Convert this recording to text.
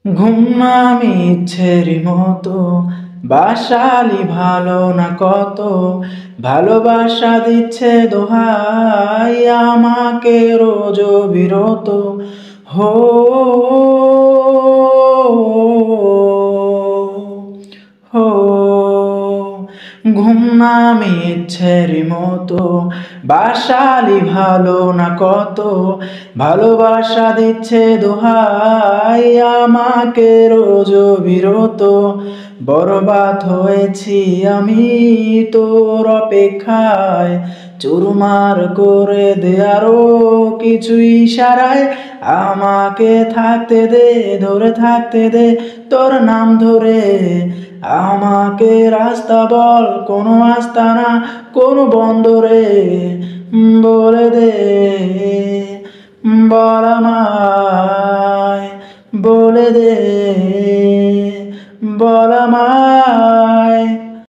ঘুম আমি ইচ্ছের মতো বাসালি ভালো না কত ভালোবাসা দিচ্ছে দোহাই আমাকে রোজ বিরত হো হো ঘুম নামে ইচ্ছের মতো বাসালি ভালো না কত ভালোবাসা দিচ্ছে দোহাই আমাকে রোজ বিরত বরবাদ হয়েছি আমি তোর অপেক্ষায় চুরমার করে দে আরো কিছু ইশারায় আমাকে থাকতে দে ধরে থাকতে দে তোর নাম ধরে আমাকে রাস্তা বল কোনো আস্তানা কোনো বন্দরে বলে দে বল আমায় বলে দে বল আমায়